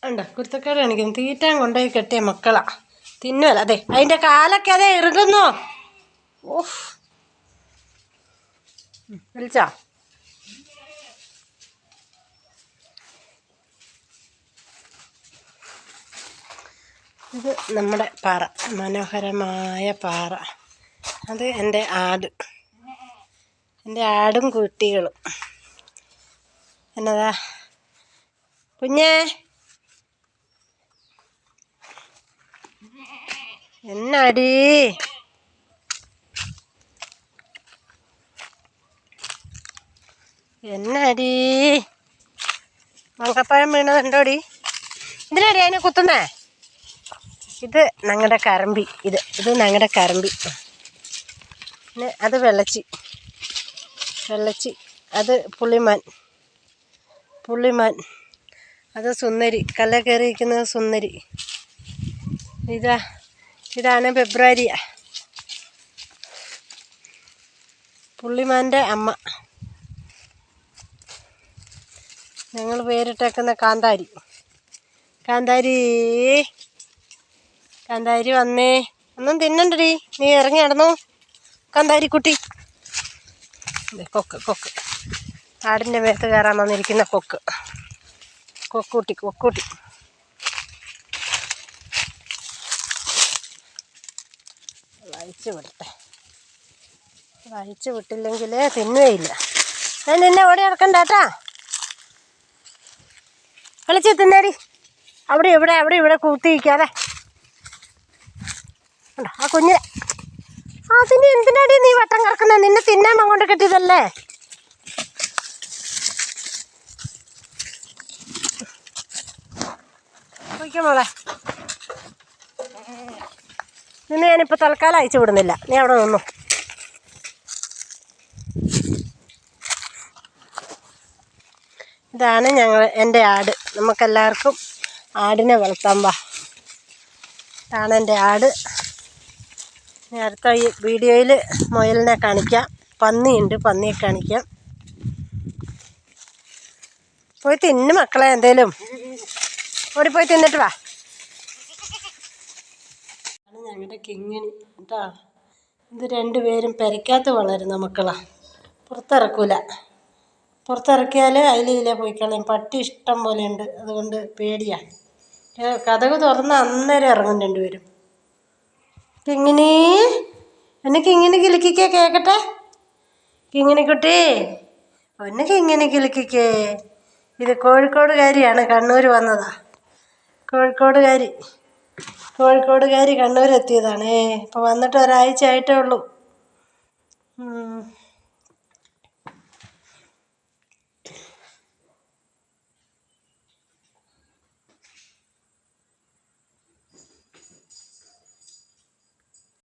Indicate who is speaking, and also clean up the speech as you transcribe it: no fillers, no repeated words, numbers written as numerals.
Speaker 1: ഉണ്ടോ കുരുത്തക്കേട് കാണിക്കുന്നു. തീറ്റാൻ കൊണ്ടുപോയി കെട്ടിയ മക്കളാ, തിന്നുമല്ല. അതെ അതിൻ്റെ കാലൊക്കെ അതെ ഇറുകുന്നു. ഓഹ് വിളിച്ചാ ഇത് നമ്മുടെ പാറ, മനോഹരമായ പാറ. അത് എൻ്റെ ആടും കുട്ടികളും. എന്നതാ കുഞ്ഞേ, എന്നാടി മങ്കപ്പഴം വീണതുണ്ടോടി? എന്തിനാടി അതിനെ കുത്തുന്നേ? ഇത് ഞങ്ങളുടെ കറമ്പി. ഇത് ഞങ്ങളുടെ കറമ്പി. പിന്നെ അത് വെള്ളച്ചി. അത് പുള്ളിമാൻ. അത് സുന്ദരി, കല്ല കയറിയിരിക്കുന്നത് സുന്ദരി. ഇതാണ് ഫെബ്രുവരിയ, പുള്ളിമാൻ്റെ അമ്മ. ഞങ്ങൾ പേരിട്ടേക്കുന്ന കാന്താരി. കാന്താരി വന്നേ. ഒന്നും തിന്നണ്ടടി, നീ ഇറങ്ങി നടന്നു കാന്താരിക്കുട്ടി. കൊക്ക് ആടിൻ്റെ മേത്ത് കയറാൻ വന്നിരിക്കുന്ന കൊക്കൂട്ടി. അഴിച്ചു വിട്ടില്ലെങ്കിൽ തിന്നുകയില്ല. ഞാൻ നിന്നെ ഓടി നടക്കണ്ട കേട്ടാ. കളിച്ച് തിന്നേടി. അവിടെ ഇവിടെ കൂത്തിയിരിക്കാതെ. ആ കുഞ്ഞിനെ അതിന് എന്തിനാടി നീ വട്ടം കറക്കുന്നത്? നിന്നെ തിന്നാൻ കൊണ്ട് കെട്ടിയതല്ലേ. പോയിക്കോ മോളെ. നിന്നെ ഞാനിപ്പോൾ തൽക്കാലം അയച്ചു വിടുന്നില്ല, നീ അവിടെ നിന്നു. ഇതാണ് എൻ്റെ ആട്. നമുക്കെല്ലാവർക്കും ആടിനെ വളർത്താൻ വാ. ഇതാണ് എൻ്റെ ആട്. അടുത്ത ഈ വീഡിയോയിൽ മുയലിനെ കാണിക്കാം. പന്നിയുണ്ട്, പന്നിയെ കാണിക്കാം. പോയി തിന്നു മക്കളെ, എന്തേലും ഓടിപ്പോയി തിന്നിട്ട് വാ. ഞങ്ങളുടെ കിങ്ങിണി കേട്ടോ. ഇത് രണ്ടുപേരും പെരയ്ക്കകത്ത് വളരുന്ന മക്കളാണ്. പുറത്തിറക്കിയാൽ അതിലെ പോയി കളയും. പട്ടി ഇഷ്ടം പോലെ ഉണ്ട്, അതുകൊണ്ട് പേടിയാണ്. കതക് തുറന്ന് അന്നേരം ഇറങ്ങും രണ്ടുപേരും. കിങ്ങിണി, എന്നെ കിങ്ങിണി കിലുക്കിക്കേ കേൾക്കട്ടെ. കിങ്ങിണിക്കുട്ടി, ഒന്ന് കിങ്ങിണി കിലുക്കിക്കേ. ഇത് കോഴിക്കോടുകാരിയാണ്, കണ്ണൂർ വന്നതാ. കോഴിക്കോടുകാരി കണ്ണൂരെത്തിയതാണ്. ഇപ്പോൾ വന്നിട്ട് ഒരാഴ്ച ആയിട്ടേ ഉള്ളൂ.